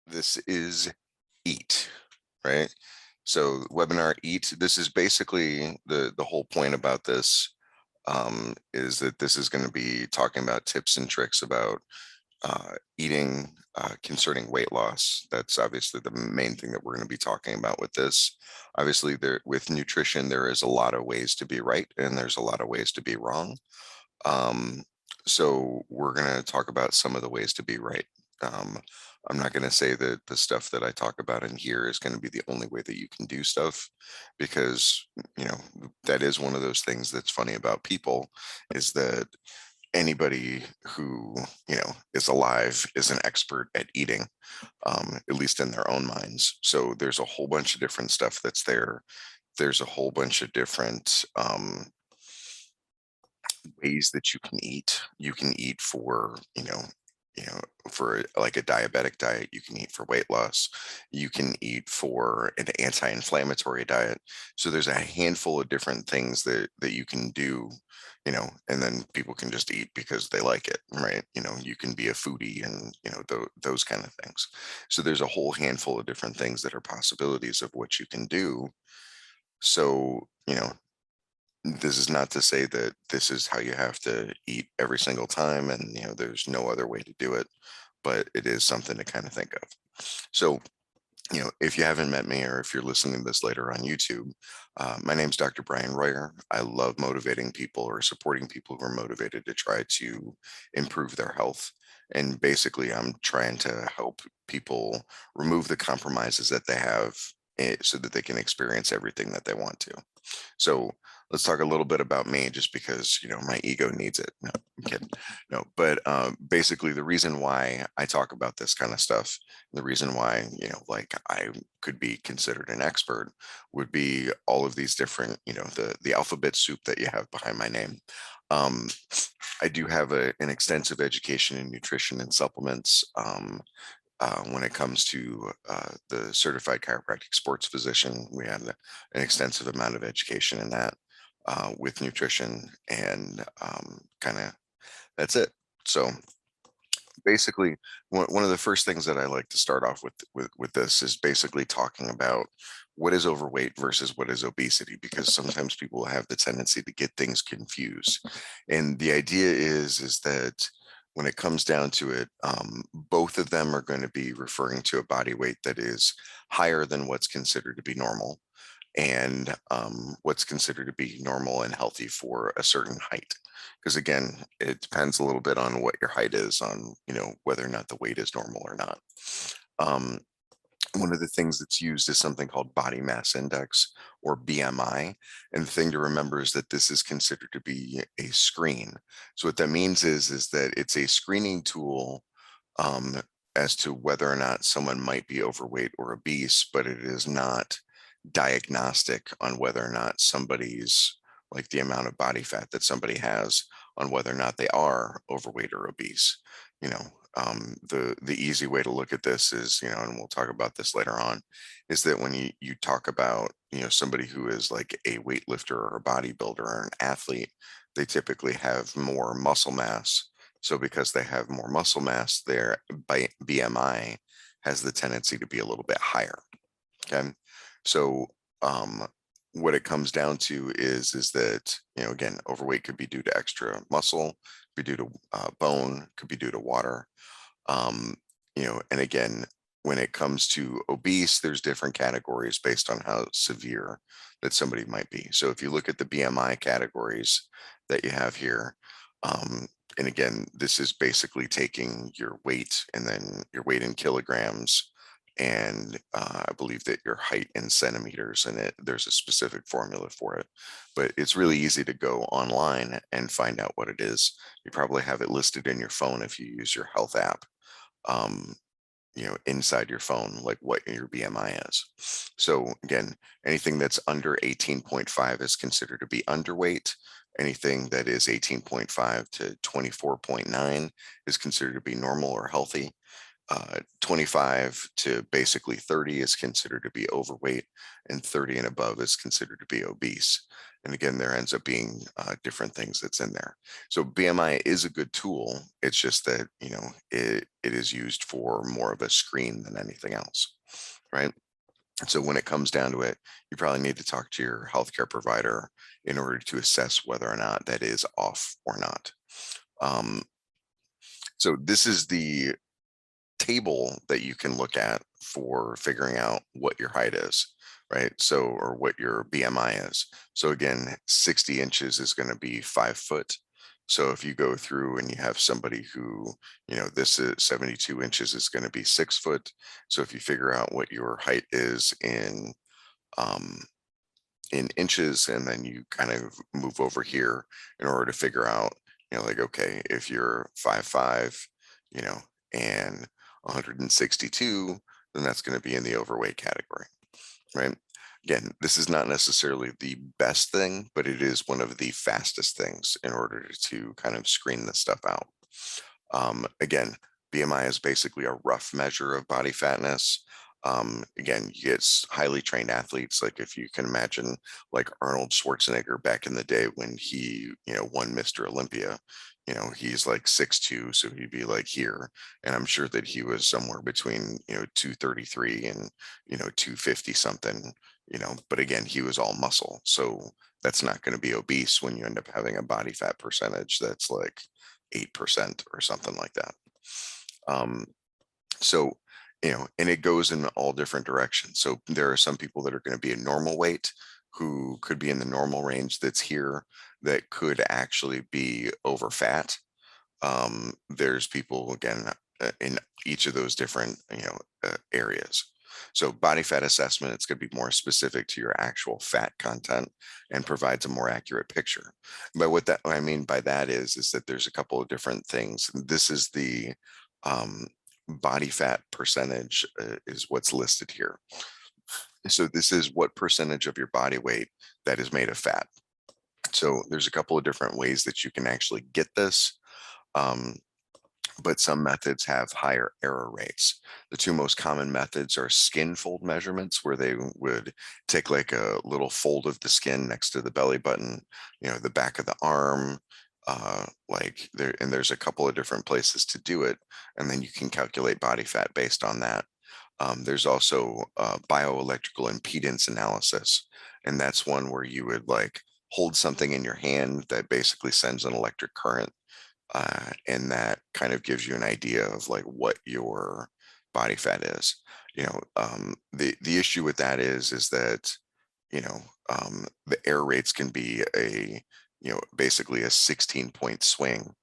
This is EAT, right? So webinar EAT, this is basically the whole point about this is that this is going to be talking about tips and tricks about eating concerning weight loss. That's obviously the main thing that we're going to be talking about with this. Obviously, there with nutrition, there is a lot of ways to be right and there's a lot of ways to be wrong. Um, so we're going to talk about some of the ways to be right. Um, I'm not going to say that the stuff that I talk about in here is going to be the only way that you can do stuff, because, that is one of those things that's funny about people, is that anybody who, is alive is an expert at eating, at least in their own minds. So there's a whole bunch of different stuff that's there. There's a whole bunch of different ways that you can eat. You can eat for, for like a diabetic diet. You can eat for weight loss. You can eat for an anti-inflammatory diet. So there's a handful of different things that you can do, and then people can just eat because they like it, right? You can be a foodie and, those kind of things. So there's a whole handful of different things that are possibilities of what you can do. So, this is not to say that this is how you have to eat every single time and, there's no other way to do it, but it is something to kind of think of. So, if you haven't met me or if you're listening to this later on YouTube, my name's Dr. Bryan Royer. I love motivating people or supporting people who are motivated to try to improve their health. And basically, I'm trying to help people remove the compromises that they have, so that they can experience everything that they want to. So let's talk a little bit about me, just because, my ego needs it. No, I'm kidding. No, but basically the reason why I talk about this kind of stuff, the reason why, like I could be considered an expert, would be all of these different, the alphabet soup that you have behind my name. Um, I do have an extensive education in nutrition and supplements. When it comes to the certified chiropractic sports physician, we had an extensive amount of education in that, with nutrition, and kind of that's it. So basically, one of the first things that I like to start off with this is basically talking about what is overweight versus what is obesity, because sometimes people have the tendency to get things confused. And the idea is that when it comes down to it, both of them are going to be referring to a body weight that is higher than what's considered to be normal, and what's considered to be normal and healthy for a certain height. Because again, it depends a little bit on what your height is, on, whether or not the weight is normal or not. Um, One of the things that's used is something called body mass index, or BMI. And the thing to remember is that this is considered to be a screen. So what that means is that it's a screening tool, um, as to whether or not someone might be overweight or obese, but it is not diagnostic on whether or not somebody's, like the amount of body fat that somebody has, on whether or not they are overweight or obese. The easy way to look at this is, and we'll talk about this later on, is that when you talk about, somebody who is like a weightlifter or a bodybuilder or an athlete, they typically have more muscle mass. So because they have more muscle mass, their BMI has the tendency to be a little bit higher. Okay. So what it comes down to is that, again, overweight could be due to extra muscle, could be due to bone, could be due to water. Um, and again, when it comes to obese, there's different categories based on how severe that somebody might be. So if you look at the BMI categories that you have here, and again, this is basically taking your weight and then your weight in kilograms, and I believe that your height in centimeters, and there's a specific formula for it, but it's really easy to go online and find out what it is. You probably have it listed in your phone if you use your health app, um, inside your phone, like what your BMI is. So again, anything that's under 18.5 is considered to be underweight. Anything that is 18.5 to 24.9 is considered to be normal or healthy. 25 to basically 30 is considered to be overweight, and 30 and above is considered to be obese. And again, there ends up being different things that's in there. So BMI is a good tool. It's just that, it is used for more of a screen than anything else, right? So when it comes down to it, you probably need to talk to your healthcare provider in order to assess whether or not that is off or not. Um, so this is the table that you can look at for figuring out what your height is, right? So, or what your BMI is. So again, 60 inches is going to be 5 foot. So if you go through and you have somebody who, this is 72 inches is going to be 6 foot. So if you figure out what your height is um, in inches, and then you kind of move over here in order to figure out, like, okay, if you're 5'5", and 162, then that's going to be in the overweight category, right? Again, this is not necessarily the best thing, but it is one of the fastest things in order to kind of screen this stuff out. Again, BMI is basically a rough measure of body fatness. Again, you get highly trained athletes, like if you can imagine, like Arnold Schwarzenegger back in the day when he, won Mr. Olympia. He's like 6'2", so he'd be like here. And I'm sure that he was somewhere between, 233 and, 250 something, but again, he was all muscle. So that's not going to be obese when you end up having a body fat percentage that's like 8% or something like that. Um, so, and it goes in all different directions. So there are some people that are going to be a normal weight who could be in the normal range that's here that could actually be over fat. There's people, again, in each of those different, areas. So body fat assessment, it's going to be more specific to your actual fat content and provides a more accurate picture. But what I mean by that is that there's a couple of different things. This is the um, body fat percentage is what's listed here. So this is what percentage of your body weight that is made of fat. So there's a couple of different ways that you can actually get this. Um, but some methods have higher error rates. The two most common methods are skin fold measurements, where they would take like a little fold of the skin next to the belly button, the back of the arm, like there, and there's a couple of different places to do it, and then you can calculate body fat based on that. There's also bioelectrical impedance analysis, and that's one where you would like hold something in your hand that basically sends an electric current, and that kind of gives you an idea of like what your body fat is. The issue with that is that the error rates can be basically a 16-point swing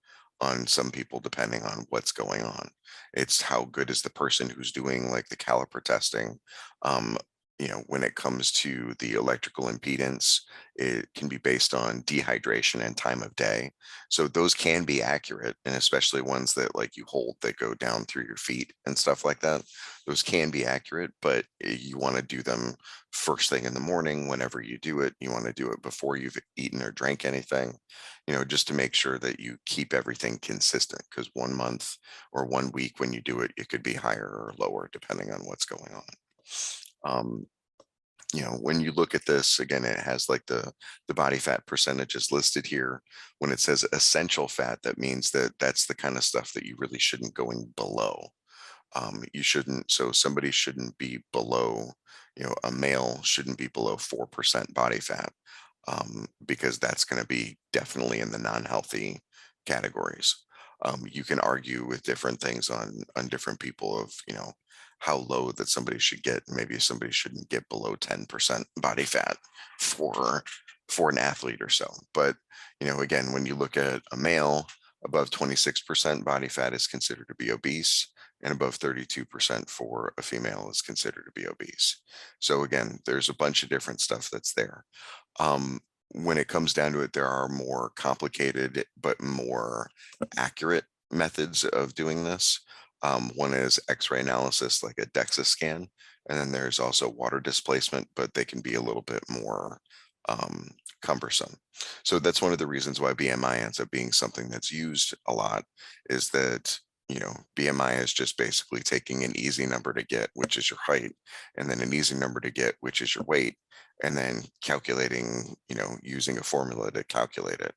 on some people depending on what's going on. It's how good is the person who's doing like the caliper testing. um, when it comes to the electrical impedance, it can be based on dehydration and time of day. So those can be accurate, and especially ones that like you hold that go down through your feet and stuff like that. Those can be accurate, but you want to do them first thing in the morning. Whenever you do it, you want to do it before you've eaten or drank anything, just to make sure that you keep everything consistent, because 1 month or 1 week when you do it, it could be higher or lower depending on what's going on. Um, when you look at this again, it has like the body fat percentages listed here. When it says essential fat, that means that that's the kind of stuff that you really shouldn't going below. You shouldn't, so somebody shouldn't be below, a male shouldn't be below 4% body fat, because that's going to be definitely in the non-healthy categories. You can argue with different things on different people of, how low that somebody should get. Maybe somebody shouldn't get below 10% body fat for an athlete or so. But, again, when you look at a male, above 26% body fat is considered to be obese, and above 32% for a female is considered to be obese. So again, there's a bunch of different stuff that's there. Um, when it comes down to it, there are more complicated but more accurate methods of doing this. One is X-ray analysis, like a DEXA scan, and then there's also water displacement, but they can be a little bit more um, cumbersome. So that's one of the reasons why BMI ends up being something that's used a lot, is that BMI is just basically taking an easy number to get, which is your height, and then an easy number to get, which is your weight, and then calculating, using a formula to calculate it.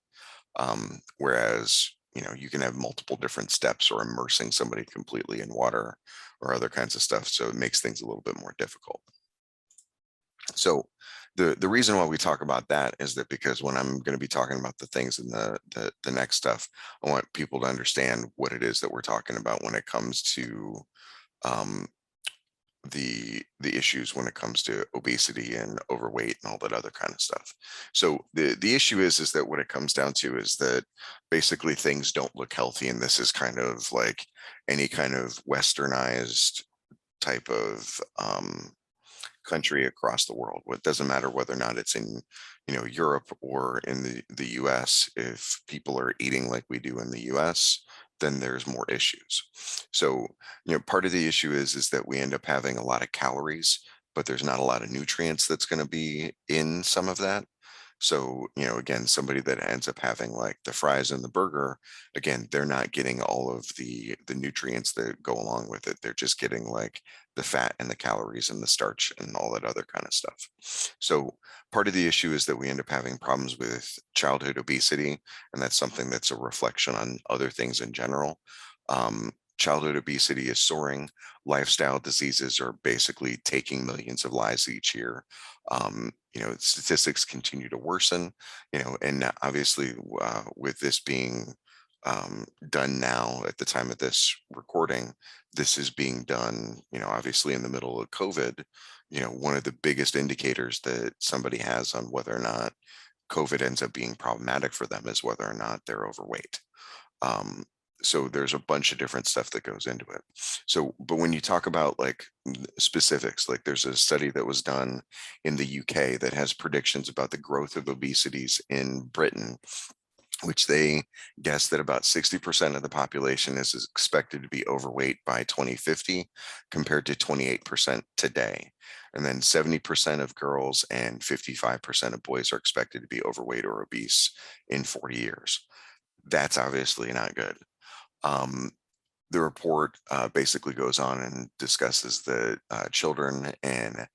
Whereas, you can have multiple different steps, or immersing somebody completely in water, or other kinds of stuff. So it makes things a little bit more difficult. So the reason why we talk about that is that because when I'm going to be talking about the things in the next stuff, I want people to understand what it is that we're talking about when it comes to um, the issues when it comes to obesity and overweight and all that other kind of stuff. So the issue is that what it comes down to is that basically things don't look healthy, and this is kind of like any kind of westernized type of country across the world. It doesn't matter whether or not it's in, Europe or in the US. If people are eating like we do in the US, then there's more issues. So, part of the issue is that we end up having a lot of calories, but there's not a lot of nutrients that's going to be in some of that. So, again, somebody that ends up having like the fries and the burger, again, they're not getting all of the nutrients that go along with it. They're just getting like the fat and the calories and the starch and all that other kind of stuff. So part of the issue is that we end up having problems with childhood obesity, and that's something that's a reflection on other things in general. Childhood obesity is soaring. Lifestyle diseases are basically taking millions of lives each year. Statistics continue to worsen, and obviously with this being done now at the time of this recording, this is being done, obviously in the middle of COVID. One of the biggest indicators that somebody has on whether or not COVID ends up being problematic for them is whether or not they're overweight. Um, so there's a bunch of different stuff that goes into it. So, but when you talk about like specifics, like there's a study that was done in the UK that has predictions about the growth of obesities in Britain, which they guess that about 60% of the population is expected to be overweight by 2050, compared to 28% today. And then 70% of girls and 55% of boys are expected to be overweight or obese in 40 years. That's obviously not good. Um, the report basically goes on and discusses that children and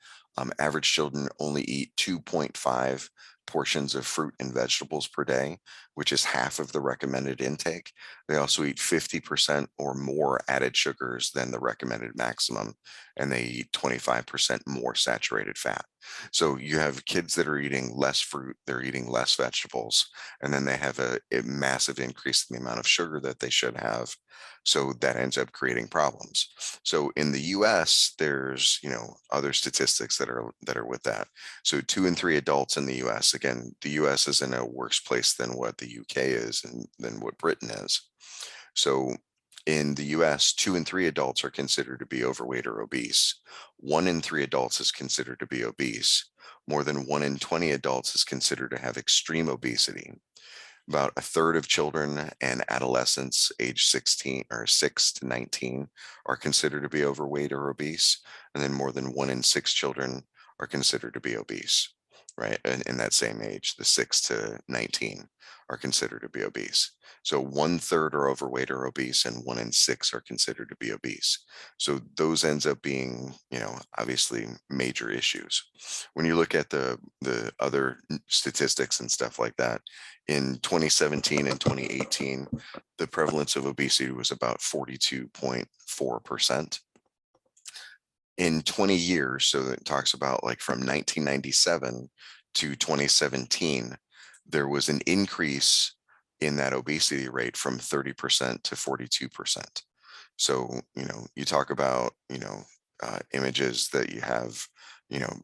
average children only eat 2.5 portions of fruit and vegetables per day, which is half of the recommended intake. They also eat 50% or more added sugars than the recommended maximum, and they eat 25% more saturated fat. So you have kids that are eating less fruit, they're eating less vegetables, and then they have a massive increase in the amount of sugar that they should have. So that ends up creating problems. So in the US, there's, other statistics that are with that. So 2 in 3 adults in the US, again, the US is in a worse place than what the UK is and than what Britain is. So in the US, 2 in 3 adults are considered to be overweight or obese. 1 in 3 adults is considered to be obese. More than 1 in 20 adults is considered to have extreme obesity. About a third of children and adolescents age 16 or 6 to 19 are considered to be overweight or obese. And then more than 1 in 6 children are considered to be obese, right? And in that same age, the 6 to 19 are considered to be obese. So 1/3 are overweight or obese, and 1 in 6 are considered to be obese. So those ends up being, obviously major issues. When you look at the other statistics and stuff like that, in 2017 and 2018, the prevalence of obesity was about 42.4%. In 20 years, so it talks about like from 1997 to 2017, there was an increase in that obesity rate from 30% to 42%. So, you talk about, images that you have,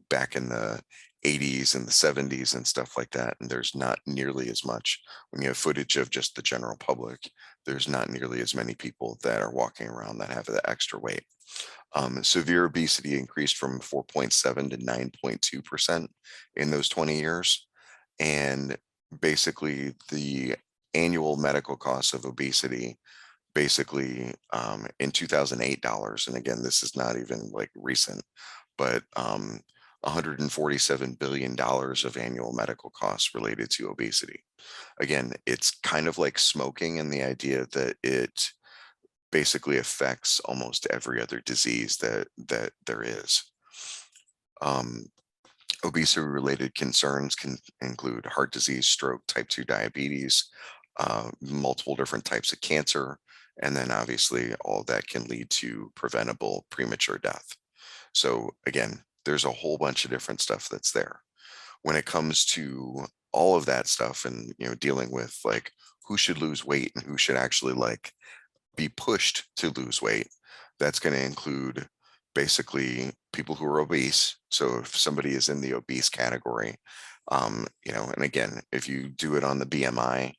back in the 80s and the 70s and stuff like that. And there's not nearly as much when you have footage of just the general public. There's not nearly as many people that are walking around that have the extra weight. Severe obesity increased from 4.7 to 9.2% in those 20 years. And basically, the annual medical costs of obesity basically in 2008 dollars, and again, this is not even like recent, but $147 billion of annual medical costs related to obesity. Again, it's kind of like smoking in the idea that it basically affects almost every other disease that there is. Um, Obesity-related concerns can include heart disease, stroke, type 2 diabetes, multiple different types of cancer, and then obviously all that can lead to preventable premature death. So again, there's a whole bunch of different stuff that's there. When it comes to all of that stuff and dealing with like who should lose weight and who should actually like be pushed to lose weight, that's going to include basically people who are obese. So if somebody is in the obese category, and again, if you do it on the BMI,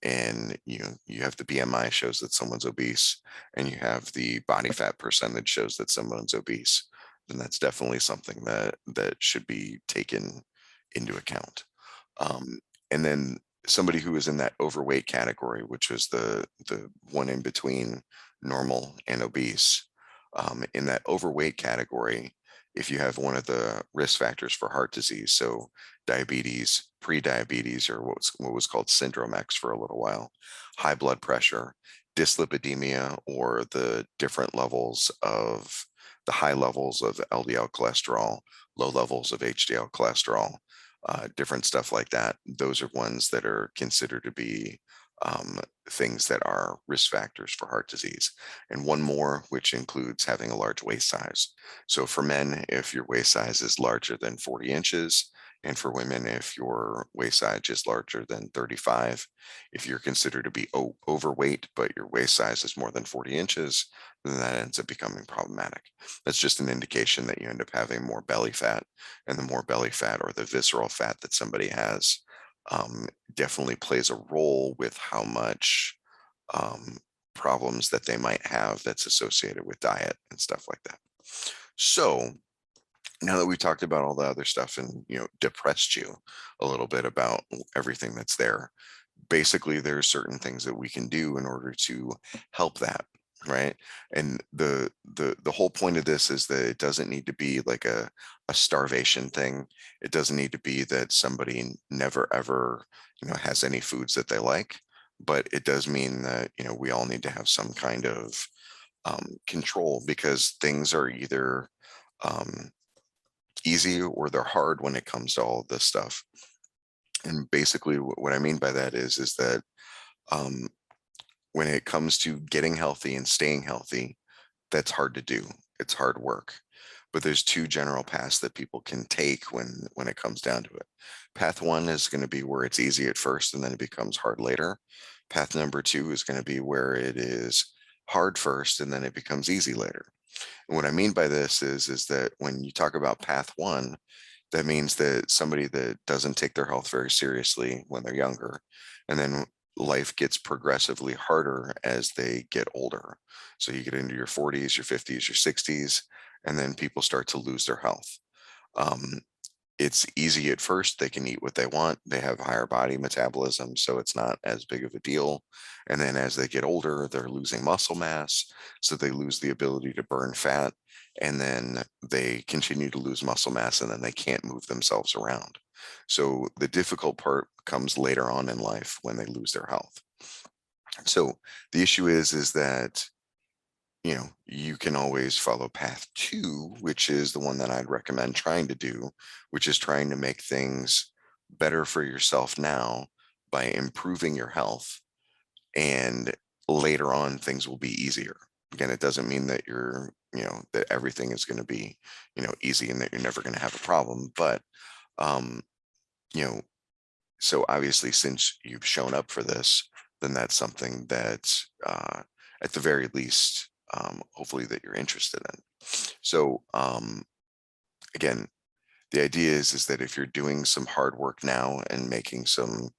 and you have the BMI shows that someone's obese, and you have the body fat percentage shows that someone's obese, then that's definitely something that should be taken into account. And then somebody who is in that overweight category, which is the one in between normal and obese. In that overweight category, if you have one of the risk factors for heart disease, so diabetes, pre-diabetes, or what was called syndrome X for a little while, high blood pressure, dyslipidemia, or the high levels of LDL cholesterol, low levels of HDL cholesterol, different stuff like that. Those are ones that are considered to be things that are risk factors for heart disease. And one more, which includes having a large waist size. So for men, if your waist size is larger than 40 inches, and for women, if your waist size is larger than 35, if you're considered to be overweight, but your waist size is more than 40 inches, then that ends up becoming problematic. That's just an indication that you end up having more belly fat, and the more belly fat or the visceral fat that somebody has definitely plays a role with how much um, problems that they might have that's associated with diet and stuff like that. So now that we talked about all the other stuff and depressed you a little bit about everything that's there, basically there's certain things that we can do in order to help that, right? And the whole point of this is that it doesn't need to be like a starvation thing. It doesn't need to be that somebody never ever has any foods that they like, but it does mean that we all need to have some kind of control, because things are either um, easy or they're hard when it comes to all of this stuff. And basically what I mean by that is that um, when it comes to getting healthy and staying healthy, that's hard to do. It's hard work. But there's two general paths that people can take when it comes down to it. Path one is going to be where it's easy at first and then it becomes hard later. Path number two is going to be where it is hard first and then it becomes easy later. And what I mean by this is that when you talk about path one, that means that somebody that doesn't take their health very seriously when they're younger, and then life gets progressively harder as they get older. So you get into your 40s, your 50s, your 60s, and then people start to lose their health. Um, it's easy at first. They can eat what they want. They have higher body metabolism, so it's not as big of a deal. And then as they get older, they're losing muscle mass, so they lose the ability to burn fat. And then they continue to lose muscle mass, and then they can't move themselves around. So the difficult part comes later on in life when they lose their health. So the issue is that you can always follow path two, which is the one that I'd recommend trying to do, which is trying to make things better for yourself now by improving your health. And later on, things will be easier. Again, it doesn't mean that that everything is going to be, easy and that you're never going to have a problem. But, um, you know, so obviously, since you've shown up for this, then that's something that, at the very least, hopefully that you're interested in. So again, the idea is that if you're doing some hard work now and making some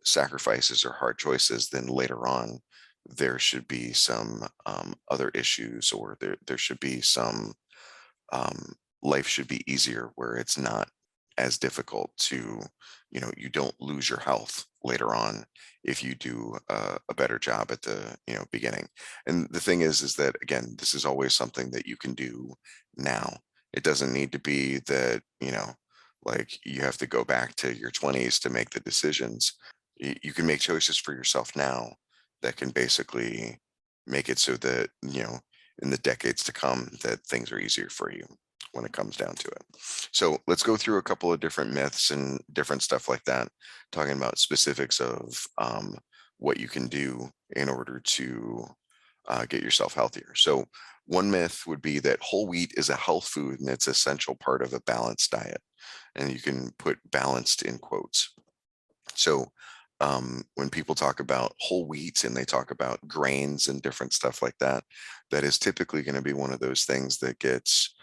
sacrifices or hard choices, then later on there should be some other issues, or there should be some um, life should be easier where it's not as difficult to, you don't lose your health later on if you do a better job at the, beginning. And the thing is that, again, this is always something that you can do now. It doesn't need to be that, like you have to go back to your 20s to make the decisions. You can make choices for yourself now that can basically make it so that, in the decades to come, that things are easier for you when it comes down to it. So let's go through a couple of different myths and different stuff like that, talking about specifics of what you can do in order to get yourself healthier. So one myth would be that whole wheat is a health food and it's essential part of a balanced diet. And you can put balanced in quotes. So when people talk about whole wheat and they talk about grains and different stuff like that, that is typically going to be one of those things that gets,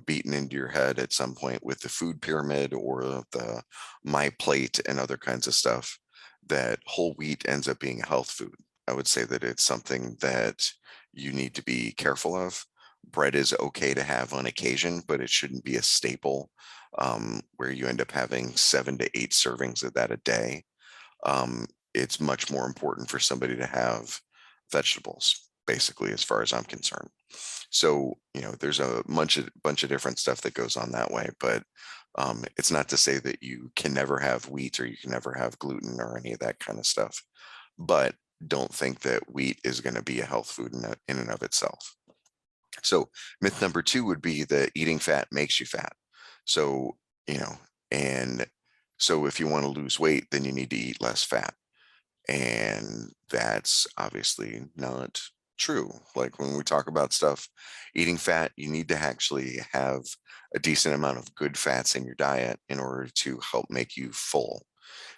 beaten into your head at some point with the food pyramid or the my plate and other kinds of stuff, that whole wheat ends up being a health food. I would say that it's something that you need to be careful of. Bread is okay to have on occasion, but it shouldn't be a staple where you end up having 7 to 8 servings of that a day. It's much more important for somebody to have vegetables, basically, as far as I'm concerned. So, there's a bunch of different stuff that goes on that way, but it's not to say that you can never have wheat or you can never have gluten or any of that kind of stuff. But don't think that wheat is going to be a health food in and of itself. So myth number two would be that eating fat makes you fat. So, you know, and so if you want to lose weight, then you need to eat less fat. And that's obviously not true. Like when we talk about stuff, eating fat, you need to actually have a decent amount of good fats in your diet in order to help make you full.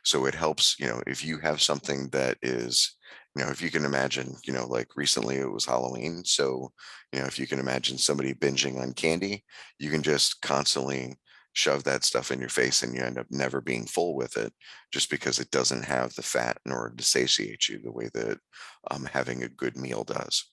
So it helps, if you have something that is, if you can imagine, like recently it was Halloween. So, if you can imagine somebody binging on candy, you can just constantly shove that stuff in your face and you end up never being full with it just because it doesn't have the fat in order to satiate you the way that having a good meal does.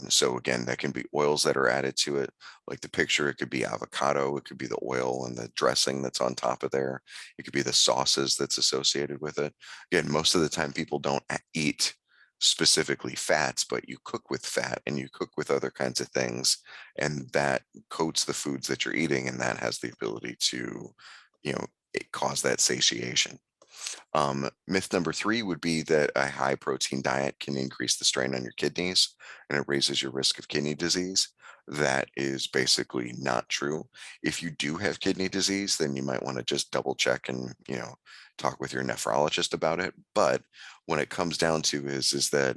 So again, that can be oils that are added to it. Like the picture, it could be avocado, it could be the oil and the dressing that's on top of there. It could be the sauces that's associated with it. Again, most of the time people don't eat specifically fats, but you cook with fat and you cook with other kinds of things, and that coats the foods that you're eating, and that has the ability to, cause that satiation. Myth number three would be that a high protein diet can increase the strain on your kidneys and it raises your risk of kidney disease. That is basically not true. If you do have kidney disease, then you might want to just double check and, talk with your nephrologist about it. But when it comes down to is that,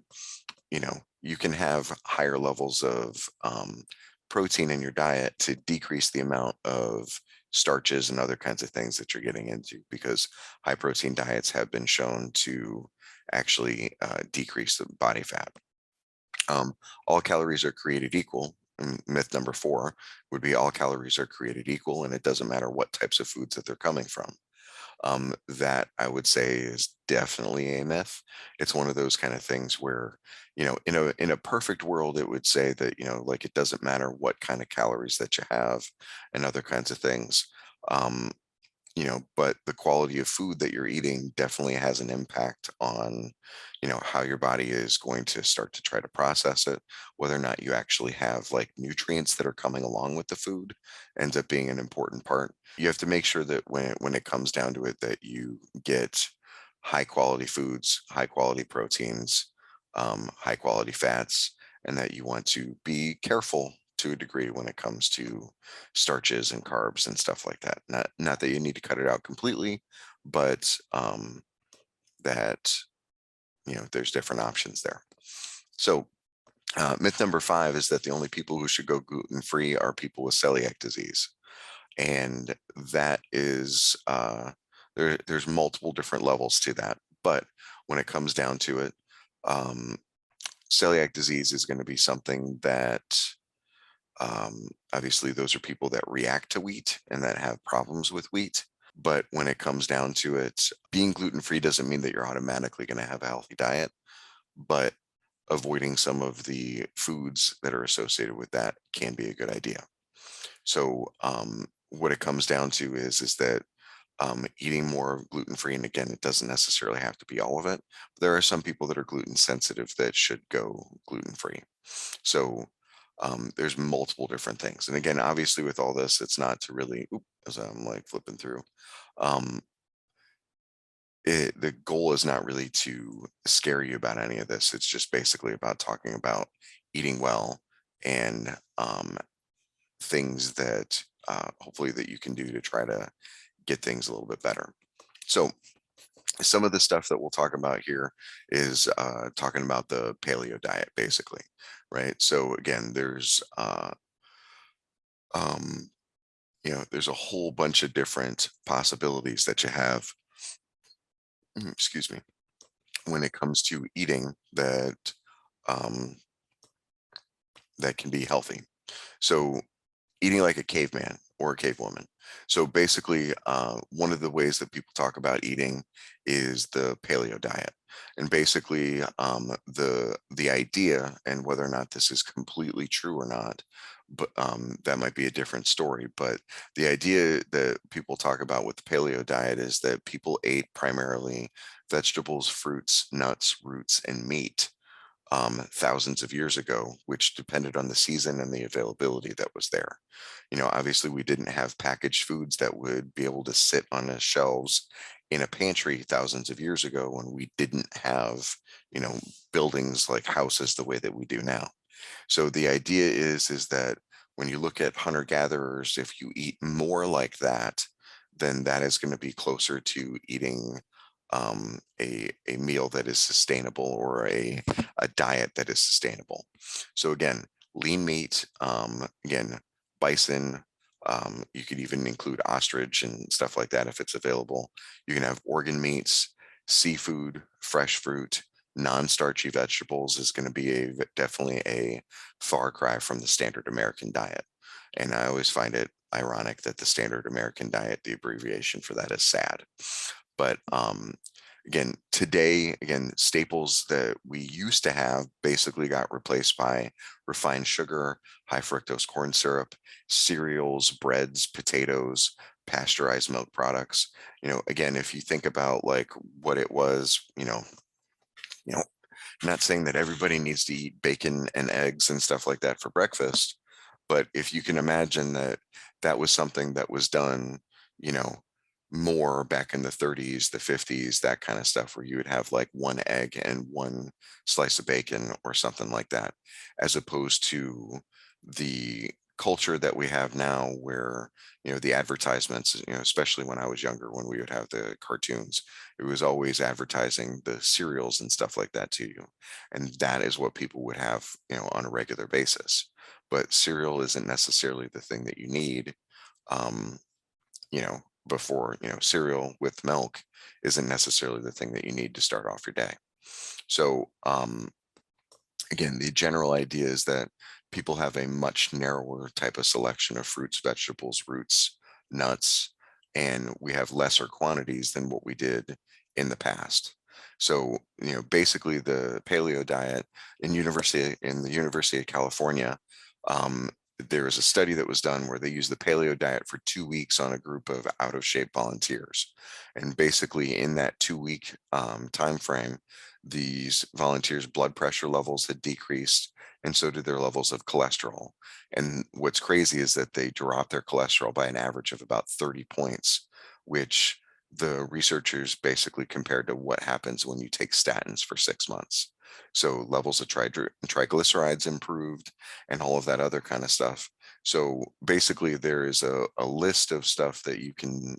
you can have higher levels of protein in your diet to decrease the amount of starches and other kinds of things that you're getting into, because high protein diets have been shown to actually decrease the body fat. All calories are created equal. Myth number four would be all calories are created equal, and it doesn't matter what types of foods that they're coming from. That I would say is definitely a myth. It's one of those kind of things where, in a perfect world, it would say that, like it doesn't matter what kind of calories that you have and other kinds of things. Um, but the quality of food that you're eating definitely has an impact on, how your body is going to start to try to process it. Whether or not you actually have like nutrients that are coming along with the food ends up being an important part. You have to make sure that when it comes down to it, that you get high quality foods, high quality proteins, high quality fats, and that you want to be careful to a degree when it comes to starches and carbs and stuff like that. Not that you need to cut it out completely, but that there's different options there. So myth number five is that the only people who should go gluten free are people with celiac disease, and that is there's multiple different levels to that. But when it comes down to it, um, celiac disease is going to be something that obviously those are people that react to wheat and that have problems with wheat. But when it comes down to it, being gluten free doesn't mean that you're automatically going to have a healthy diet, but avoiding some of the foods that are associated with that can be a good idea. So what it comes down to is that eating more gluten free, and again, it doesn't necessarily have to be all of it. But there are some people that are gluten sensitive that should go gluten free. So there's multiple different things. And again, obviously with all this, it's not to really, as I'm like flipping through, um, the goal is not really to scare you about any of this. It's just basically about talking about eating well and things that hopefully that you can do to try to get things a little bit better. So some of the stuff that we'll talk about here is talking about the paleo diet, basically, right? So again, um, there's a whole bunch of different possibilities that you have, excuse me, when it comes to eating um, that can be healthy. So eating like a caveman or a cavewoman. So basically, one of the ways that people talk about eating is the paleo diet. And basically, the idea, and whether or not this is completely true or not, but that might be a different story. But the idea that people talk about with the paleo diet is that people ate primarily vegetables, fruits, nuts, roots, and meat thousands of years ago, which depended on the season and the availability that was there. Obviously, we didn't have packaged foods that would be able to sit on the shelves in a pantry thousands of years ago when we didn't have, you know, buildings like houses the way that we do now. So the idea is that when you look at hunter gatherers, if you eat more like that, then that is going to be closer to eating a meal that is sustainable, or a diet that is sustainable. So again, lean meat, again, bison, you could even include ostrich and stuff like that if it's available. You can have organ meats, seafood, fresh fruit, non-starchy vegetables is going to be definitely a far cry from the standard American diet. And I always find it ironic that the standard American diet, the abbreviation for that is SAD. But again, today, again, staples that we used to have basically got replaced by refined sugar, high fructose corn syrup, cereals, breads, potatoes, pasteurized milk products. Again, if you think about like what it was, you know, not saying that everybody needs to eat bacon and eggs and stuff like that for breakfast, but if you can imagine that that was something that was done, you know, more back in the 30s, the 50s, that kind of stuff, where you would have like one egg and one slice of bacon or something like that, as opposed to the culture that we have now where, the advertisements, especially when I was younger, when we would have the cartoons, it was always advertising the cereals and stuff like that to you. And that is what people would have, on a regular basis. But cereal isn't necessarily the thing that you need. Um, you know, before, cereal with milk isn't necessarily the thing that you need to start off your day. So, again, the general idea is that people have a much narrower type of selection of fruits, vegetables, roots, nuts, and we have lesser quantities than what we did in the past. So, basically the paleo diet in the University of California, um, there was a study that was done where they used the paleo diet for 2 weeks on a group of out of shape volunteers. And basically in that 2 week time frame, these volunteers' blood pressure levels had decreased, and so did their levels of cholesterol. And what's crazy is that they dropped their cholesterol by an average of about 30 points, which the researchers basically compared to what happens when you take statins for 6 months. So levels of triglycerides improved and all of that other kind of stuff. So basically, there is a list of stuff that you can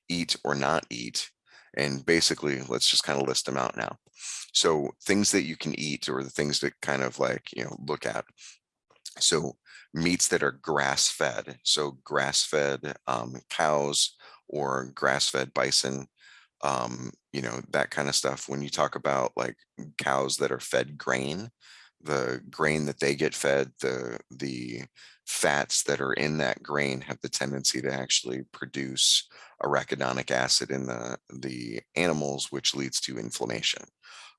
eat or not eat. And basically, let's just kind of list them out now. So things that you can eat, or the things that kind of like, look at. So meats that are grass fed. So grass fed cows or grass fed bison, that kind of stuff. When you talk about like cows that are fed grain, the grain that they get fed, the fats that are in that grain have the tendency to actually produce arachidonic acid in the animals, which leads to inflammation.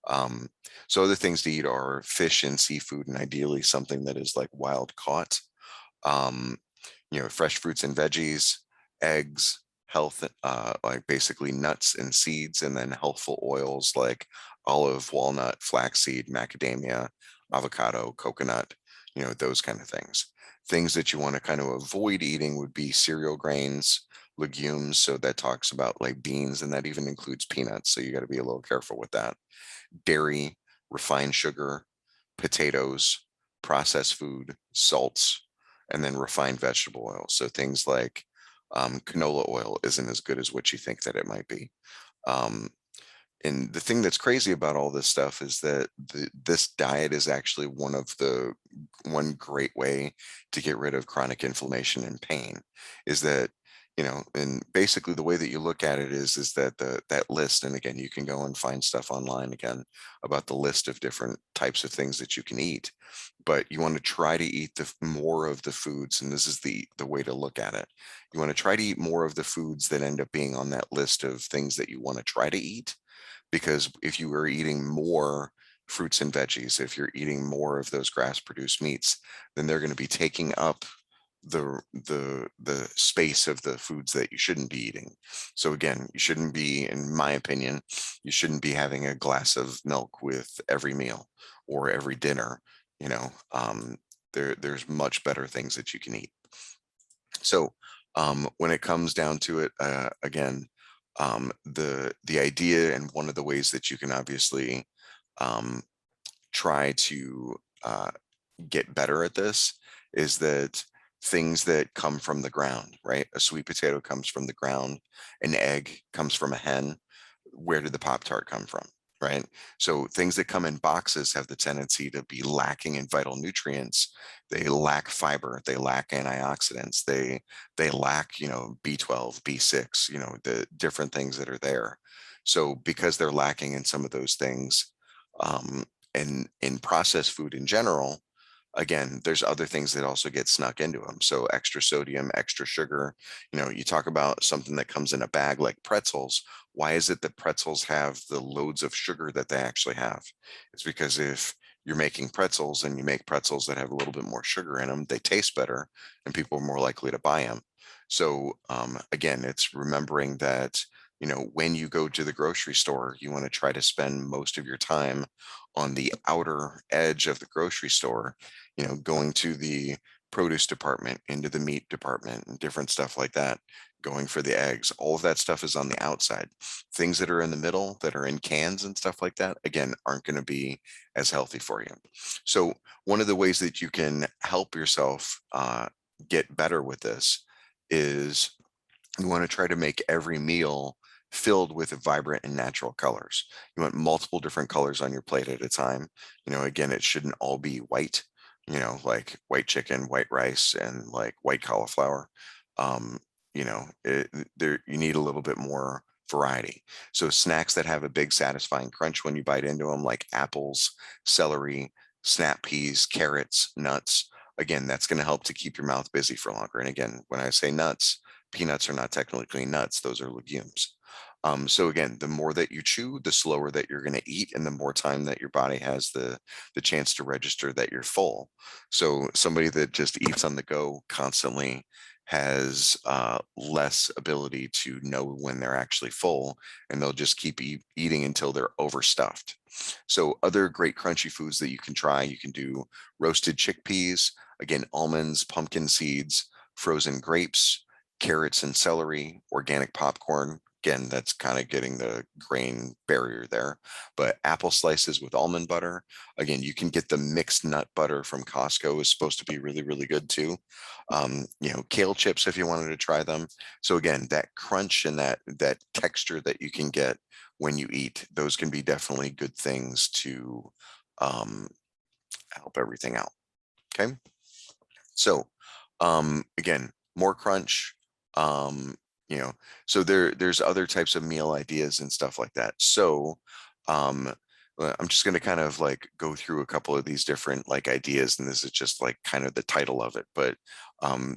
Um, so other things to eat are fish and seafood, and ideally something that is like wild caught. Um, fresh fruits and veggies, eggs, health, like basically nuts and seeds, and then healthful oils like olive, walnut, flaxseed, macadamia, avocado, coconut, those kind of things. Things that you want to kind of avoid eating would be cereal grains, legumes. So that talks about like beans, and that even includes peanuts. So you got to be a little careful with that. Dairy, refined sugar, potatoes, processed food, salts, and then refined vegetable oil. So things like canola oil isn't as good as what you think that it might be. Um, and the thing that's crazy about all this stuff is that this diet is actually one great way to get rid of chronic inflammation and pain. Is that, and basically the way that you look at it is that that list, and again, you can go and find stuff online again about the list of different types of things that you can eat, but you want to try to eat the more of the foods, and this is the way to look at it. You want to try to eat more of the foods that end up being on that list of things that you want to try to eat, because if you are eating more fruits and veggies, if you're eating more of those grass produced meats, then they're going to be taking up the space of the foods that you shouldn't be eating. So again, you shouldn't be, in my opinion, you shouldn't be having a glass of milk with every meal or every dinner. There's much better things that you can eat. So when it comes down to it, again, the idea, and one of the ways that you can obviously um, try to get better at this is that things that come from the ground, right? A sweet potato comes from the ground, an egg comes from a hen. Where did the Pop Tart come from? Right. So things that come in boxes have the tendency to be lacking in vital nutrients. They lack fiber. They lack antioxidants. They lack, B12, B6, the different things that are there. So because they're lacking in some of those things, um, and in processed food in general, again, there's other things that also get snuck into them. So extra sodium, extra sugar. You talk about something that comes in a bag like pretzels. Why is it that pretzels have the loads of sugar that they actually have? It's because if you're making pretzels and you make pretzels that have a little bit more sugar in them, they taste better and people are more likely to buy them. So again, it's remembering that, when you go to the grocery store, you want to try to spend most of your time on the outer edge of the grocery store, going to the produce department, into the meat department, and different stuff like that, going for the eggs. All of that stuff is on the outside. Things that are in the middle, that are in cans and stuff like that, again, aren't going to be as healthy for you. So one of the ways that you can help yourself get better with this is you want to try to make every meal filled with vibrant and natural colors. You want multiple different colors on your plate at a time. Again, it shouldn't all be white, like white chicken, white rice, and like white cauliflower. Um, you need a little bit more variety. So snacks that have a big satisfying crunch when you bite into them, like apples, celery, snap peas, carrots, nuts. Again, that's going to help to keep your mouth busy for longer. And again, when I say nuts, peanuts are not technically nuts, those are legumes. So again, the more that you chew, the slower that you're going to eat, and the more time that your body has the chance to register that you're full. So somebody that just eats on the go constantly has less ability to know when they're actually full, and they'll just keep eating until they're overstuffed. So other great crunchy foods that you can try, you can do roasted chickpeas, again, almonds, pumpkin seeds, frozen grapes, carrots and celery, organic popcorn. Again, that's kind of getting the grain barrier there. But apple slices with almond butter. Again, you can get the mixed nut butter from Costco, is supposed to be really, really good too. Kale chips if you wanted to try them. So again, that crunch and that texture that you can get when you eat, those can be definitely good things to help everything out. Okay. So again, more crunch, um, you know, so there's other types of meal ideas and stuff like that. So um, I'm just going to kind of like go through a couple of these different like ideas, and this is just like kind of the title of it, but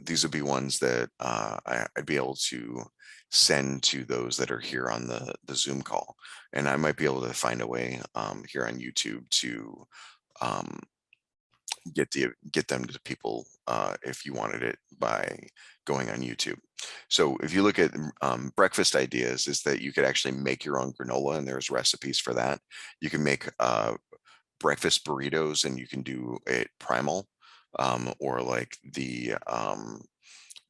these would be ones that I'd be able to send to those that are here on the Zoom call, and I might be able to find a way here on YouTube to um, get them to people if you wanted it by going on YouTube. So if you look at breakfast ideas, is that you could actually make your own granola, and there's recipes for that. You can make breakfast burritos, and you can do it primal, or like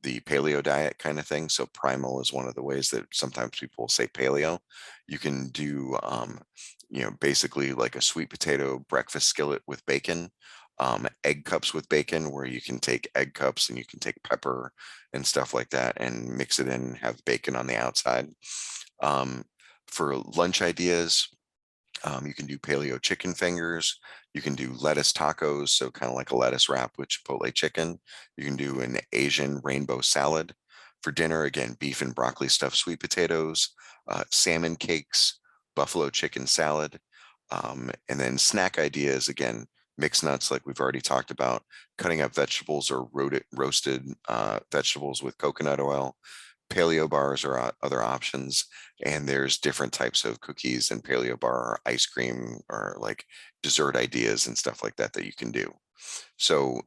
the paleo diet kind of thing. So primal is one of the ways that sometimes people will say paleo. You can do, basically like a sweet potato breakfast skillet with bacon, egg cups with bacon, where you can take egg cups and you can take pepper and stuff like that and mix it in and have bacon on the outside. Um, for lunch ideas, you can do paleo chicken fingers. You can do lettuce tacos, so kind of like a lettuce wrap with chipotle chicken. You can do an Asian rainbow salad. For dinner, again, beef and broccoli stuffed sweet potatoes, salmon cakes, buffalo chicken salad. And then snack ideas, again, mixed nuts, like we've already talked about, cutting up vegetables or roasted vegetables with coconut oil. Paleo bars are other options, and there's different types of cookies and paleo bar ice cream or like dessert ideas and stuff like that that you can do. So,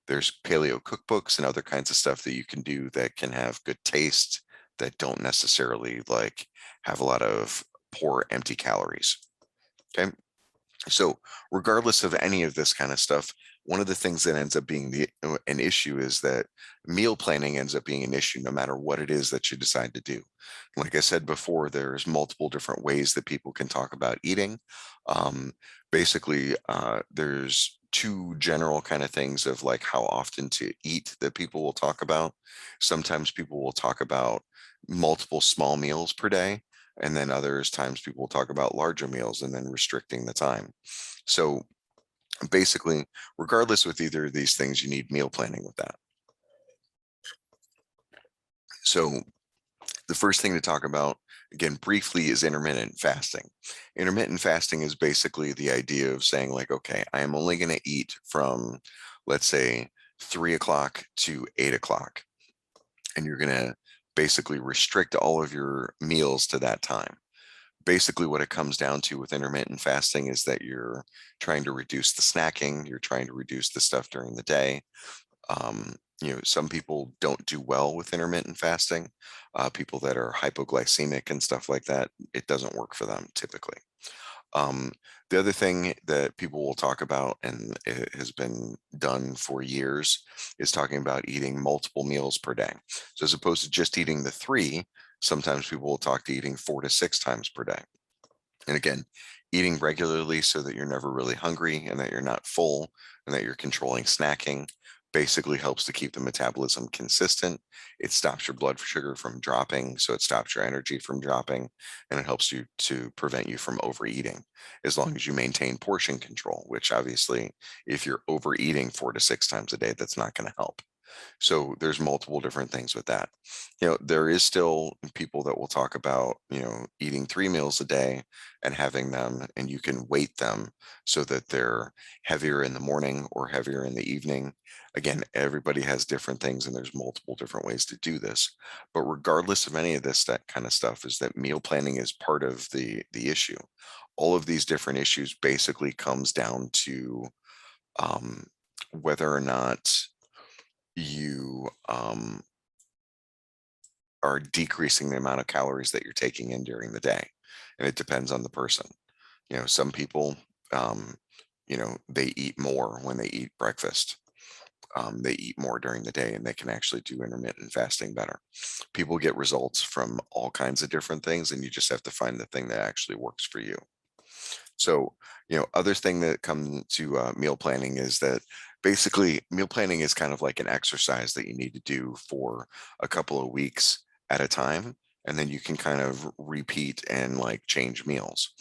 there's paleo cookbooks and other kinds of stuff that you can do that can have good taste, that don't necessarily like have a lot of poor empty calories. Okay. So regardless of any of this kind of stuff, one of the things that ends up being an issue is that meal planning ends up being an issue no matter what it is that you decide to do. Like I said before, there's multiple different ways that people can talk about eating. Um, Basically, there's two general kind of things of like how often to eat that people will talk about. Sometimes people will talk about multiple small meals per day, and then others times people will talk about larger meals and then restricting the time. So basically, regardless with either of these things, you need meal planning with that. So the first thing to talk about, again, briefly, is intermittent fasting. Intermittent fasting is basically the idea of saying like, okay, I am only going to eat from, let's say, 3 o'clock to 8 o'clock. And you're going to basically restrict all of your meals to that time. Basically what it comes down to with intermittent fasting is that you're trying to reduce the snacking, you're trying to reduce the stuff during the day. Some people don't do well with intermittent fasting. People that are hypoglycemic and stuff like that, it doesn't work for them typically. Um, the other thing that people will talk about, and it has been done for years, is talking about eating multiple meals per day. So as opposed to just eating the three, sometimes people will talk to eating 4 to 6 times per day. And again, eating regularly so that you're never really hungry and that you're not full and that you're controlling snacking basically helps to keep the metabolism consistent. It stops your blood sugar from dropping, so it stops your energy from dropping, and it helps you to prevent you from overeating as long as you maintain portion control, which obviously, if you're overeating 4 to 6 times a day, that's not going to help. So there's multiple different things with that. There is still people that will talk about, eating 3 meals a day and having them, and you can weight them so that they're heavier in the morning or heavier in the evening. Again, everybody has different things and there's multiple different ways to do this. But regardless of any of this, that kind of stuff is that meal planning is part of the issue. All of these different issues basically comes down to um, whether or not you are decreasing the amount of calories that you're taking in during the day. And it depends on the person. Some people, they eat more when they eat breakfast. They eat more during the day and they can actually do intermittent fasting better. People get results from all kinds of different things, and you just have to find the thing that actually works for you. So, other thing that comes to meal planning is that basically meal planning is kind of like an exercise that you need to do for a couple of weeks at a time. And then you can kind of repeat and like change meals.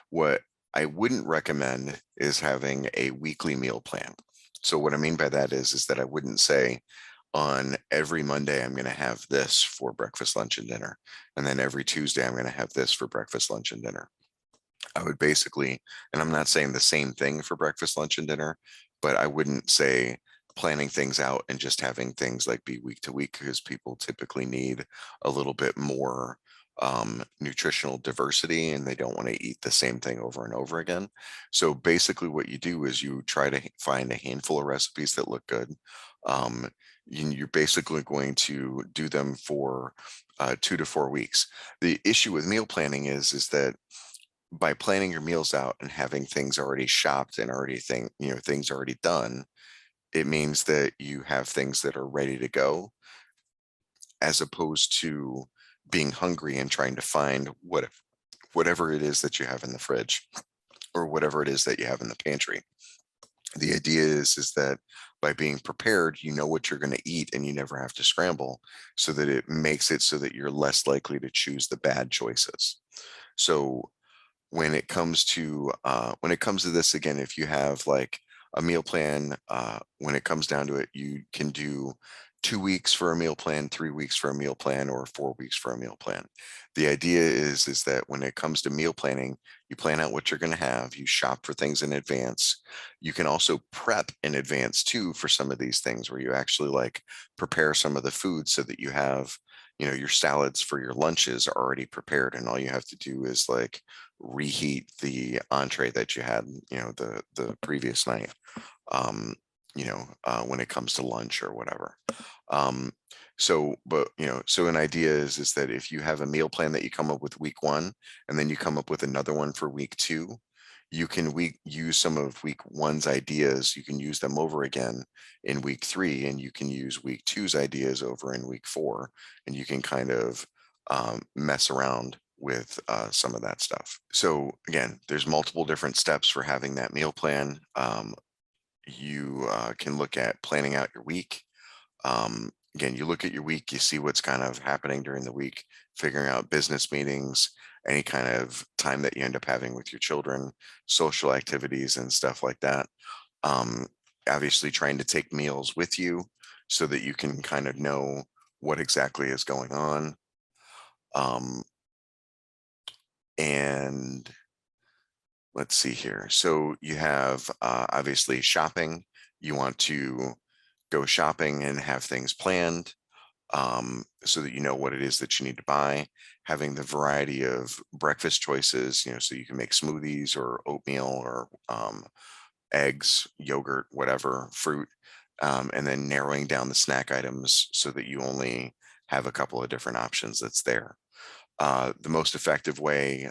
What I wouldn't recommend is having a weekly meal plan. So what I mean by that is that I wouldn't say on every Monday, I'm going to have this for breakfast, lunch, and dinner. And then every Tuesday, I'm going to have this for breakfast, lunch, and dinner. I would basically, and I'm not saying the same thing for breakfast, lunch, and dinner, but I wouldn't say planning things out and just having things like be week to week, because people typically need a little bit more nutritional diversity and they don't want to eat the same thing over and over again. So basically what you do is you try to find a handful of recipes that look good. Um, you're basically going to do them for 2 to 4 weeks. The issue with meal planning is that by planning your meals out and having things already shopped and things already done, it means that you have things that are ready to go. as opposed to being hungry and trying to find whatever it is that you have in the fridge or whatever it is that you have in the pantry. The idea is that by being prepared, you know what you're going to eat and you never have to scramble, so that it makes it so that you're less likely to choose the bad choices. So when it comes to this, again, if you have like a meal plan, when it comes down to it, you can do 2 weeks for a meal plan, 3 weeks for a meal plan, or 4 weeks for a meal plan. The idea is that when it comes to meal planning, you plan out what you're going to have, you shop for things in advance. You can also prep in advance too for some of these things, where you actually like prepare some of the food so that you have, your salads for your lunches are already prepared, and all you have to do is like reheat the entree that you had, the previous night, when it comes to lunch or whatever. Um, so an idea is that if you have a meal plan that you come up with week 1, and then you come up with another one for week 2, you can use some of week 1's ideas, you can use them over again in week 3, and you can use week 2's ideas over in week 4, and you can kind of mess around with some of that stuff. So again, there's multiple different steps for having that meal plan. You can look at planning out your week. Again, you look at your week, you see what's kind of happening during the week, figuring out business meetings, any kind of time that you end up having with your children, social activities and stuff like that. Um, Obviously trying to take meals with you so that you can kind of know what exactly is going on. And let's see here. So you have obviously shopping. You want to go shopping and have things planned, so that you know what it is that you need to buy. Having the variety of breakfast choices, so you can make smoothies or oatmeal or eggs, yogurt, whatever, fruit, and then narrowing down the snack items so that you only have a couple of different options that's there. The most effective way,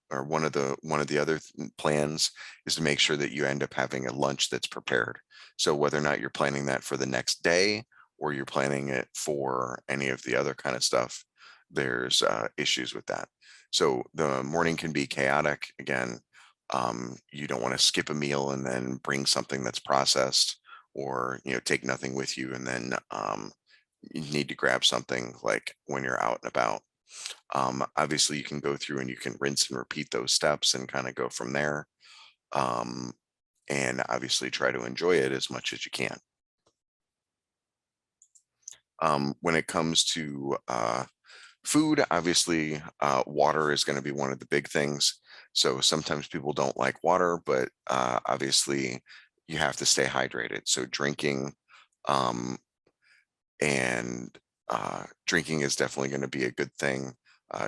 or one of the other plans, is to make sure that you end up having a lunch that's prepared. So whether or not you're planning that for the next day or you're planning it for any of the other kind of stuff, there's issues with that. So the morning can be chaotic. Again, you don't want to skip a meal and then bring something that's processed, or take nothing with you and then you need to grab something like when you're out and about. Obviously, you can go through and you can rinse and repeat those steps and kind of go from there. Um, and obviously try to enjoy it as much as you can. When it comes to food, obviously, water is going to be one of the big things. So sometimes people don't like water, but obviously you have to stay hydrated. So um, drinking is definitely going to be a good thing.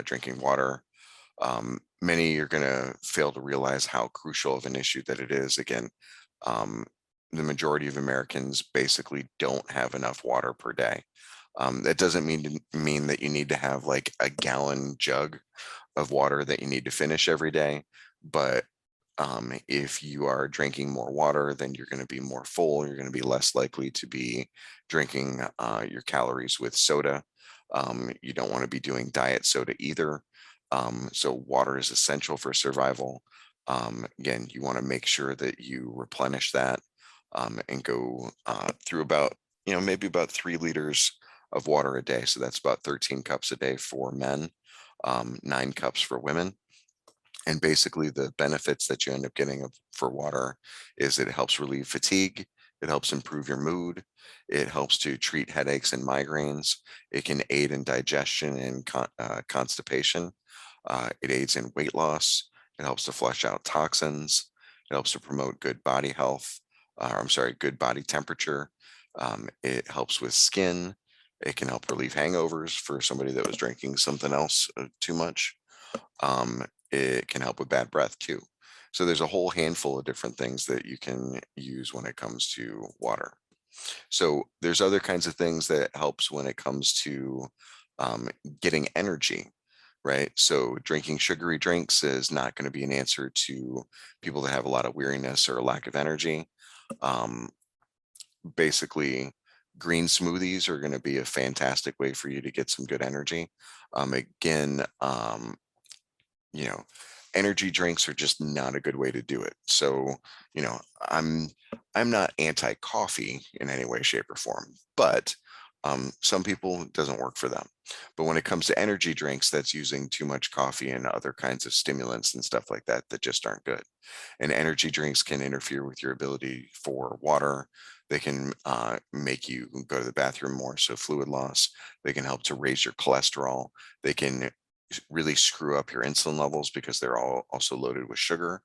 Drinking water. Many are going to fail to realize how crucial of an issue that it is. Again, um, the majority of Americans basically don't have enough water per day. That doesn't mean that you need to have like a gallon jug of water that you need to finish every day, but if you are drinking more water, then you're going to be more full. You're going to be less likely to be drinking your calories with soda. You don't want to be doing diet soda either. So water is essential for survival. Again, you want to make sure that you replenish that, and go through about, maybe about 3 liters of water a day. So that's about 13 cups a day for men, 9 cups for women. And basically the benefits that you end up getting for water is it helps relieve fatigue. It helps improve your mood. It helps to treat headaches and migraines. It can aid in digestion and constipation. It aids in weight loss. It helps to flush out toxins. It helps to promote good body health. I'm sorry, good body temperature. It helps with skin. It can help relieve hangovers for somebody that was drinking something else too much. It can help with bad breath too. So there's a whole handful of different things that you can use when it comes to water. So there's other kinds of things that helps when it comes to getting energy, right? So drinking sugary drinks is not going to be an answer to people that have a lot of weariness or a lack of energy. Basically, Green smoothies are going to be a fantastic way for you to get some good energy. Again, you know, energy drinks are just not a good way to do it. So, you know, I'm not anti-coffee in any way, shape, or form, but some people it doesn't work for them. But when it comes to energy drinks, that's using too much coffee and other kinds of stimulants and stuff like that that just aren't good. And energy drinks can interfere with your ability for water. They can make you go to the bathroom more, so fluid loss. They can help to raise your cholesterol. They can really screw up your insulin levels because they're all also loaded with sugar.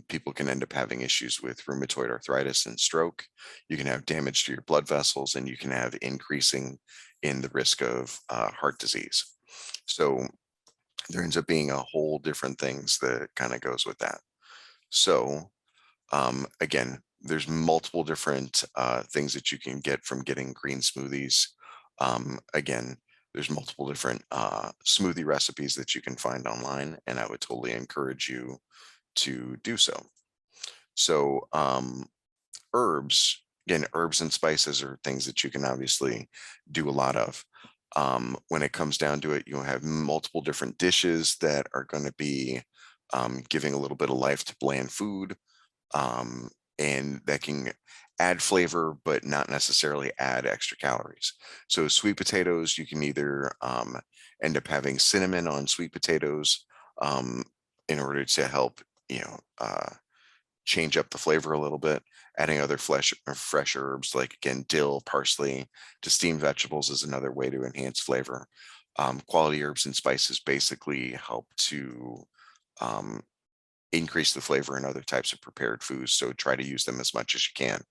People can end up having issues with rheumatoid arthritis and stroke. You can have damage to your blood vessels, and you can have increasing in the risk of heart disease. So there ends up being a whole different things that kind of goes with that. So again, there's multiple different things that you can get from getting green smoothies. Again, there's multiple different smoothie recipes that you can find online, and I would totally encourage you to do so. So herbs, again, herbs and spices are things that you can obviously do a lot of. When it comes down to it, you'll have multiple different dishes that are going to be giving a little bit of life to bland food, um, and that can add flavor, but not necessarily add extra calories. So sweet potatoes, you can either end up having cinnamon on sweet potatoes um, in order to help, you know, change up the flavor a little bit. Adding other fresh herbs like again dill, parsley to steamed vegetables is another way to enhance flavor. Quality herbs and spices basically help to um, increase the flavor in other types of prepared foods. So try to use them as much as you can.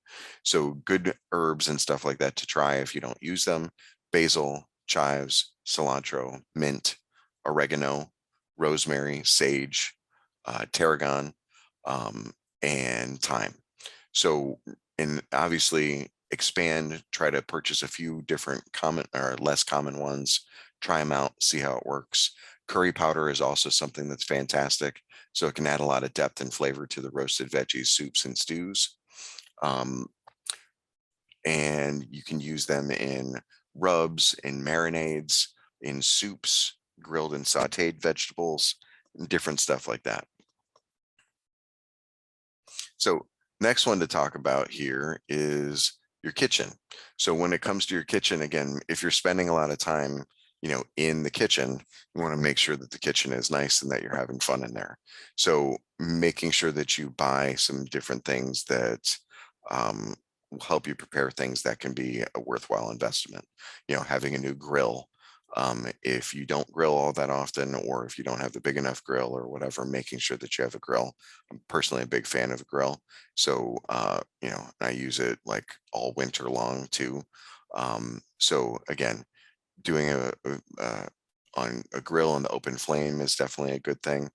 So good herbs and stuff like that to try if you don't use them: basil, chives, cilantro, mint, oregano, rosemary, sage, tarragon, um, and thyme. So, and obviously expand, try to purchase a few different common or less common ones, try them out, see how it works. Curry powder is also something that's fantastic. So it can add a lot of depth and flavor to the roasted veggies, soups, and stews. Um, and you can use them in rubs, in marinades, in soups, grilled and sauteed vegetables, and different stuff like that. So next one to talk about here is your kitchen. So when it comes to your kitchen, again, if you're spending a lot of time, you know, in the kitchen, you want to make sure that the kitchen is nice and that you're having fun in there. So making sure that you buy some different things that will help you prepare things that can be a worthwhile investment. You know, having a new grill. If you don't grill all that often, or if you don't have the big enough grill or whatever, making sure that you have a grill. I'm personally a big fan of a grill. So, you know, I use it like all winter long too. So again, doing on a grill on the open flame is definitely a good thing.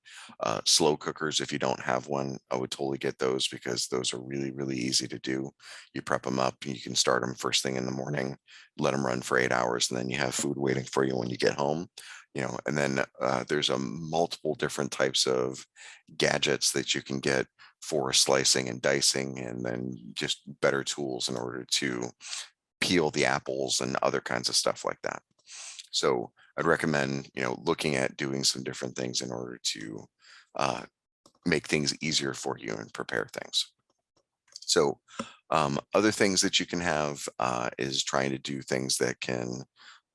Slow cookers, if you don't have one, I would totally get those because those are really, really easy to do. You prep them up, you can start them first thing in the morning, let them run for 8 hours, and then you have food waiting for you when you get home. You know, and then there's a multiple different types of gadgets that you can get for slicing and dicing, and then just better tools in order to peel the apples and other kinds of stuff like that. So I'd recommend, you know, looking at doing some different things in order to uh, make things easier for you and prepare things. So other things that you can have is trying to do things that can,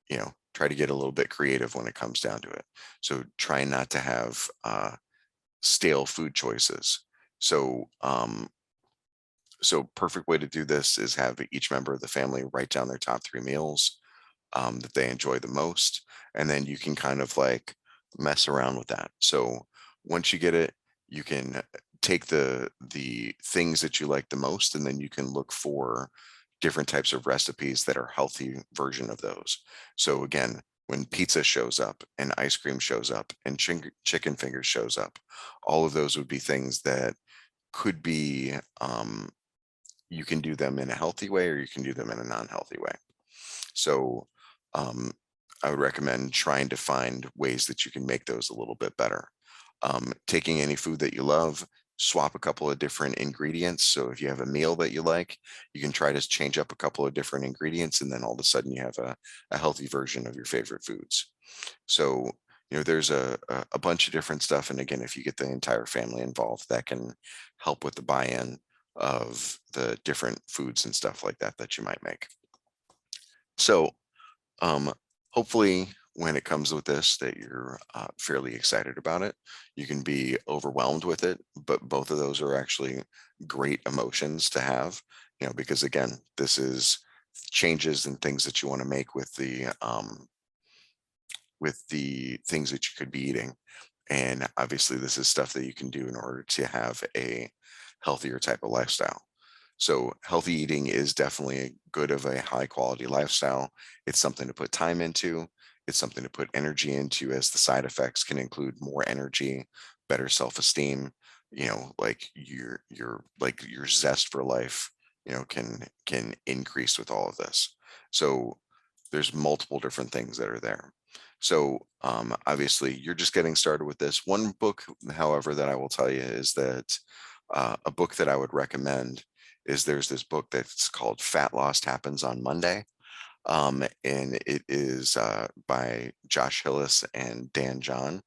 you know, try to get a little bit creative when it comes down to it. So try not to have stale food choices. So so perfect way to do this is have each member of the family write down their top 3 meals that they enjoy the most, and then you can kind of like mess around with that. So once you get it, you can take the things that you like the most, and then you can look for different types of recipes that are healthy version of those. So again, when pizza shows up and ice cream shows up and chicken fingers shows up, all of those would be things that could be you can do them in a healthy way or you can do them in a non-healthy way. So um, I would recommend trying to find ways that you can make those a little bit better. Taking any food that you love, swap a couple of different ingredients. So if you have a meal that you like, you can try to change up a couple of different ingredients, and then all of a sudden you have a healthy version of your favorite foods. So, there's a bunch of different stuff. And again, if you get the entire family involved, that can help with the buy-in of the different foods and stuff like that that you might make. So, um, hopefully, when it comes with this, that you're fairly excited about it. You can be overwhelmed with it, but both of those are actually great emotions to have. Because again, this is changes and things that you want to make with the things that you could be eating. And obviously, this is stuff that you can do in order to have a healthier type of lifestyle. So healthy eating is definitely good of a high quality lifestyle. It's something to put time into. It's something to put energy into, as the side effects can include more energy, better self-esteem, like your zest for life, can increase with all of this. So there's multiple different things that are there. So obviously you're just getting started with this. One book, however, that I will tell you is that a book that I would recommend is there's this book that's called Fat Loss Happens on Monday. And it is by Josh Hillis and Dan John.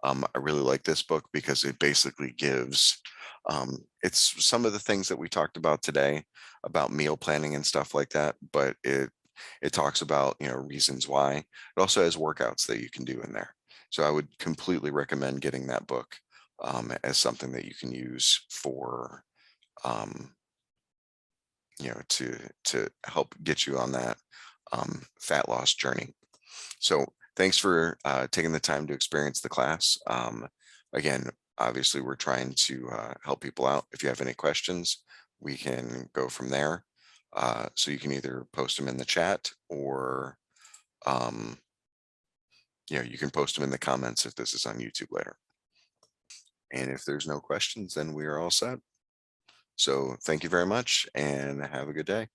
I really like this book because it basically gives it's some of the things that we talked about today about meal planning and stuff like that, but it talks about reasons why. It also has workouts that you can do in there. So I would completely recommend getting that book as something that you can use for um, to help get you on that fat loss journey. So thanks for taking the time to experience the class. Again, obviously we're trying to help people out. If you have any questions, we can go from there. So you can either post them in the chat, or um, you can post them in the comments if this is on YouTube later. And if there's no questions, then we are all set. So thank you very much and have a good day.